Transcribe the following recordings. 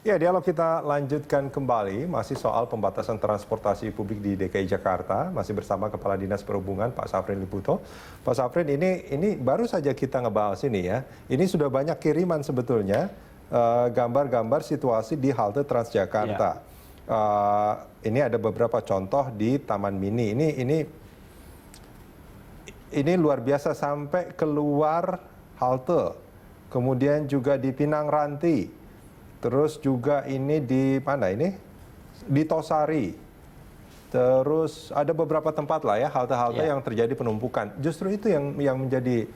Ya, dialog kita lanjutkan kembali, masih soal pembatasan transportasi publik di DKI Jakarta, masih bersama Kepala Dinas Perhubungan Pak Safrin Liputo. Pak Safrin, ini baru saja kita ngebahas ini ya. Ini sudah banyak kiriman sebetulnya gambar-gambar situasi di halte Transjakarta. Ini ada beberapa contoh di Taman Mini. Ini luar biasa sampai keluar halte, kemudian juga di Pinang Ranti. Terus juga ini di mana ini? Di Tosari. Terus ada beberapa tempat lah ya, halte-halte yang terjadi penumpukan. Justru itu yang menjadi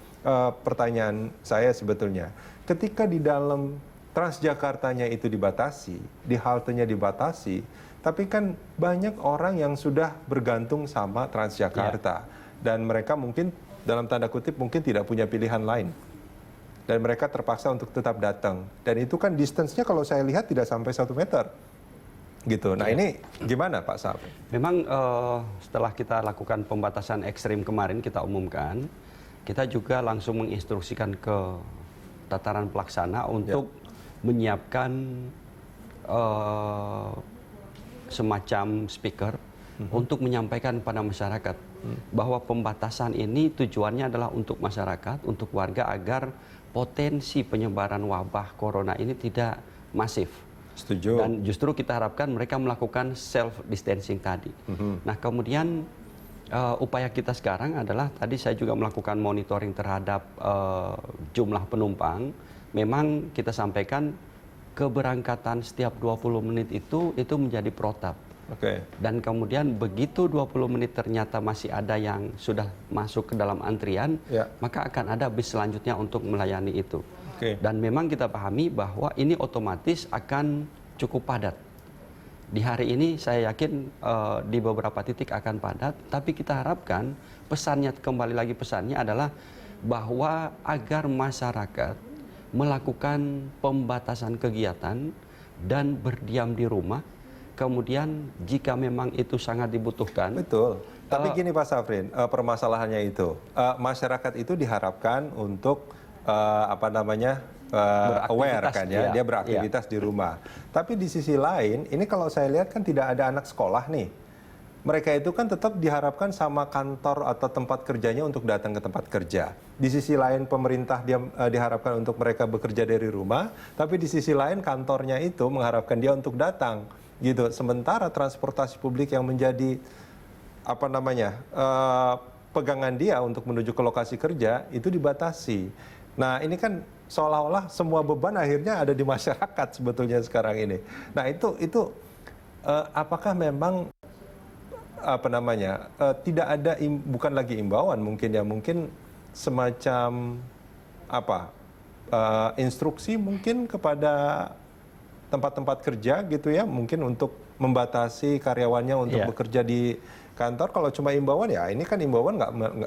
pertanyaan saya sebetulnya. Ketika di dalam Transjakartanya itu dibatasi, di haltenya dibatasi, tapi kan banyak orang yang sudah bergantung sama Transjakarta. Dan mereka mungkin dalam tanda kutip mungkin tidak punya pilihan lain. Dan mereka terpaksa untuk tetap datang. Dan itu kan distance-nya kalau saya lihat tidak sampai 1 meter. Gitu. Nah ini gimana Pak Safrin? Memang setelah kita lakukan pembatasan ekstrim kemarin kita umumkan, kita juga langsung menginstruksikan ke tataran pelaksana untuk menyiapkan semacam speaker untuk menyampaikan pada masyarakat bahwa pembatasan ini tujuannya adalah untuk masyarakat, untuk warga agar potensi penyebaran wabah corona ini tidak masif. Setuju. Dan justru kita harapkan mereka melakukan self distancing tadi. Nah, kemudian upaya kita sekarang adalah tadi saya juga melakukan monitoring terhadap jumlah penumpang. Memang kita sampaikan keberangkatan setiap 20 menit itu menjadi protap. Dan kemudian begitu 20 menit ternyata masih ada yang sudah masuk ke dalam antrian, maka akan ada bis selanjutnya untuk melayani itu. Dan memang kita pahami bahwa ini otomatis akan cukup padat. Di hari ini saya yakin di beberapa titik akan padat, tapi kita harapkan pesannya, kembali lagi pesannya adalah bahwa agar masyarakat melakukan pembatasan kegiatan dan berdiam di rumah. Kemudian jika memang itu sangat dibutuhkan. Betul. Tapi gini Pak Safrin, permasalahannya itu masyarakat itu diharapkan untuk aware kan ya, dia beraktivitas di rumah. Tapi di sisi lain, ini kalau saya lihat kan tidak ada anak sekolah nih. Mereka itu kan tetap diharapkan sama kantor atau tempat kerjanya untuk datang ke tempat kerja. Di sisi lain pemerintah dia diharapkan untuk mereka bekerja dari rumah, tapi di sisi lain kantornya itu mengharapkan dia untuk datang. Gitu. Sementara transportasi publik yang menjadi pegangan dia untuk menuju ke lokasi kerja itu dibatasi. Nah ini kan seolah-olah semua beban akhirnya ada di masyarakat sebetulnya sekarang ini. Nah itu apakah memang tidak ada bukan lagi imbauan mungkin semacam instruksi mungkin kepada tempat-tempat kerja gitu ya, mungkin untuk membatasi karyawannya untuk bekerja di kantor. Kalau cuma imbauan ya ini kan imbauan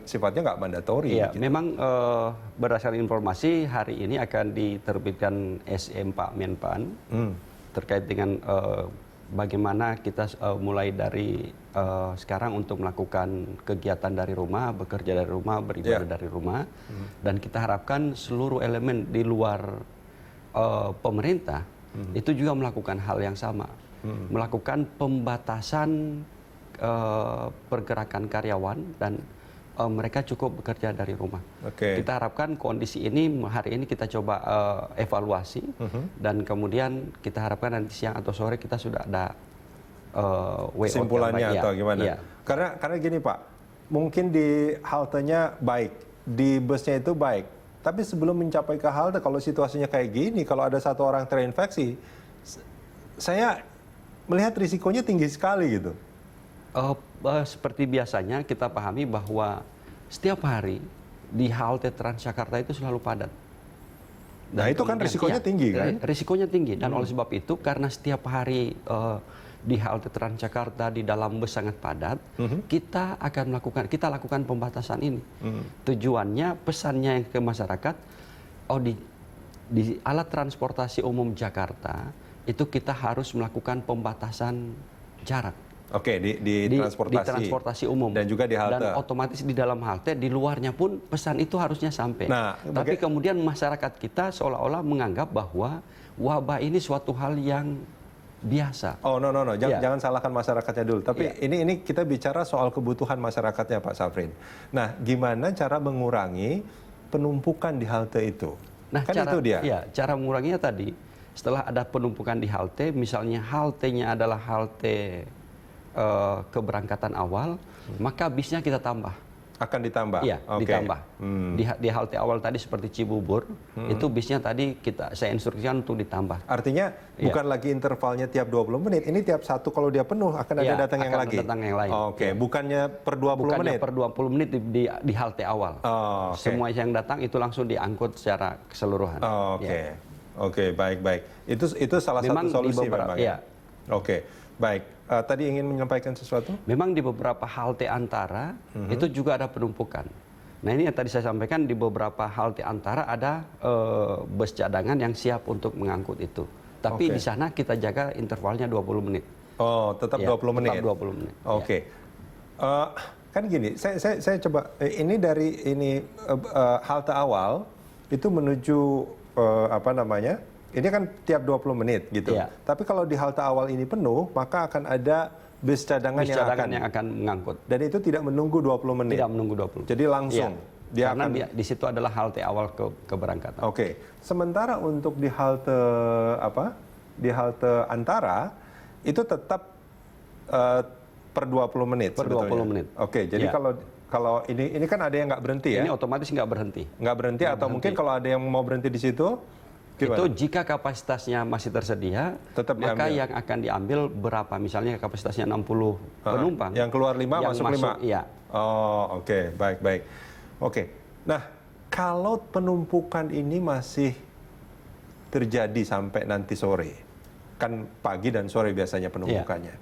sifatnya nggak mandatori. Gitu. Memang berdasarkan informasi hari ini akan diterbitkan SM Pak Menpan terkait dengan bagaimana kita mulai dari sekarang untuk melakukan kegiatan dari rumah, bekerja dari rumah, beribadah dari rumah, dan kita harapkan seluruh elemen di luar pemerintah itu juga melakukan hal yang sama, melakukan pembatasan pergerakan karyawan dan mereka cukup bekerja dari rumah. Kita harapkan kondisi ini hari ini kita coba evaluasi dan kemudian kita harapkan nanti siang atau sore kita sudah ada kesimpulannya atau gimana? Karena gini Pak, mungkin di haltenya baik, di busnya itu baik. Tapi sebelum mencapai ke halte, kalau situasinya kayak gini, kalau ada satu orang terinfeksi, saya melihat risikonya tinggi sekali gitu. Seperti biasanya kita pahami bahwa setiap hari di halte Transjakarta itu selalu padat. Nah itu kan risikonya tinggi kan? Risikonya tinggi dan oleh sebab itu karena setiap hari di halte Transjakarta di dalam bus sangat padat, kita lakukan pembatasan ini. Tujuannya, pesannya ke masyarakat, di alat transportasi umum Jakarta itu kita harus melakukan pembatasan jarak. Oke, di transportasi umum dan juga di halte. Dan otomatis di dalam halte, di luarnya pun pesan itu harusnya sampai. Nah, tapi kemudian masyarakat kita seolah-olah menganggap bahwa wabah ini suatu hal yang biasa. Oh, no. Jangan salahkan masyarakatnya dulu. Tapi ini kita bicara soal kebutuhan masyarakatnya, Pak Safrin. Nah, gimana cara mengurangi penumpukan di halte itu? Nah, kan itu dia. Ya, cara menguranginya tadi, setelah ada penumpukan di halte, misalnya haltenya adalah halte keberangkatan awal, maka bisnya kita tambah. Akan ditambah? Iya, ditambah. Di halte awal tadi seperti Cibubur, itu bisnya tadi saya instruksikan untuk ditambah. Artinya bukan lagi intervalnya tiap 20 menit, ini tiap satu kalau dia penuh akan ada datang yang lagi? Datang yang lain. Oke, bukannya per 20 menit? Bukannya per 20 menit di halte awal. Semua yang datang itu langsung diangkut secara keseluruhan. Oke, baik. Itu salah satu solusi memang ya? Oke, baik. Tadi ingin menyampaikan sesuatu? Memang di beberapa halte antara itu juga ada penumpukan. Nah, ini yang tadi saya sampaikan, di beberapa halte antara ada bus cadangan yang siap untuk mengangkut itu. Tapi di sana kita jaga intervalnya 20 menit. Oh, tetap 20 menit? Tetap 20 menit. Oke. Kan gini, saya coba, ini dari halte awal itu menuju ini kan tiap 20 menit gitu. Iya. Tapi kalau di halte awal ini penuh, maka akan ada bus cadangan yang akan mengangkut. Dan itu tidak menunggu 20 menit. Tidak menunggu 20. Jadi langsung. Iya. Karena di situ adalah halte awal keberangkatan. Oke. Sementara untuk di halte antara itu tetap per 20 menit per sebetulnya. 20 menit. Oke, jadi kalau ini kan ada yang nggak berhenti ya? Ini otomatis nggak berhenti. Nggak berhenti atau mungkin kalau ada yang mau berhenti di situ? Gimana? Itu jika kapasitasnya masih tersedia, maka yang akan diambil berapa? Misalnya kapasitasnya 60 penumpang. Yang keluar 5, masuk 5? Iya. Oh, oke. Baik. Oke. Nah, kalau penumpukan ini masih terjadi sampai nanti sore, kan pagi dan sore biasanya penumpukannya.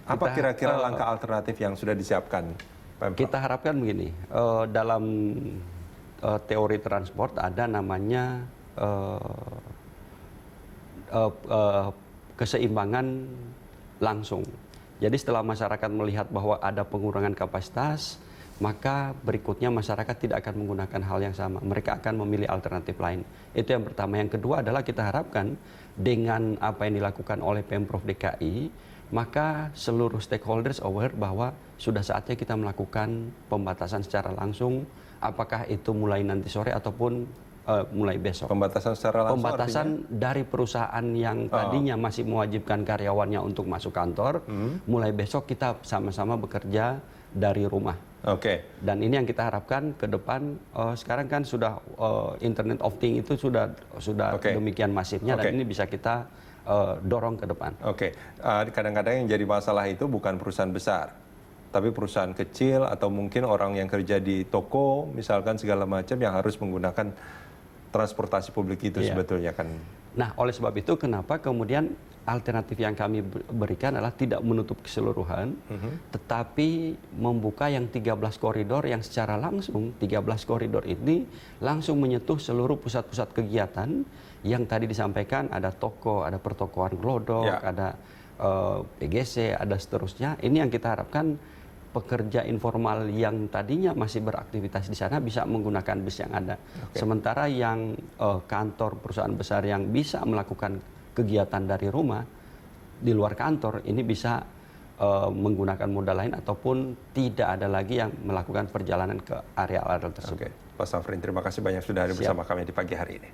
Apa kira-kira langkah alternatif yang sudah disiapkan, Pemprov? Kita harapkan begini, dalam teori transport ada namanya keseimbangan langsung. Jadi setelah masyarakat melihat bahwa ada pengurangan kapasitas, maka berikutnya masyarakat tidak akan menggunakan hal yang sama. Mereka akan memilih alternatif lain. Itu yang pertama. Yang kedua adalah kita harapkan dengan apa yang dilakukan oleh Pemprov DKI, maka seluruh stakeholders aware bahwa sudah saatnya kita melakukan pembatasan secara langsung, apakah itu mulai nanti sore ataupun mulai besok. Pembatasan secara langsung Pembatasan dari perusahaan yang tadinya masih mewajibkan karyawannya untuk masuk kantor, mulai besok kita sama-sama bekerja dari rumah. Oke. Dan ini yang kita harapkan ke depan. Sekarang kan sudah Internet of Things itu sudah demikian masifnya, dan ini bisa kita dorong ke depan. Oke. Kadang-kadang yang jadi masalah itu bukan perusahaan besar, tapi perusahaan kecil atau mungkin orang yang kerja di toko, misalkan segala macam yang harus menggunakan transportasi publik itu sebetulnya kan. Nah, oleh sebab itu kenapa kemudian alternatif yang kami berikan adalah tidak menutup keseluruhan, tetapi membuka yang 13 koridor yang secara langsung 13 koridor ini langsung menyentuh seluruh pusat-pusat kegiatan yang tadi disampaikan, ada toko, ada pertokoan glodok, ada PGC, ada seterusnya. Ini yang kita harapkan pekerja informal yang tadinya masih beraktivitas di sana bisa menggunakan bus yang ada. Sementara yang kantor perusahaan besar yang bisa melakukan kegiatan dari rumah di luar kantor ini bisa menggunakan moda lain ataupun tidak ada lagi yang melakukan perjalanan ke area-area tersebut. Pak Safrin, terima kasih banyak sudah hadir bersama kami di pagi hari ini.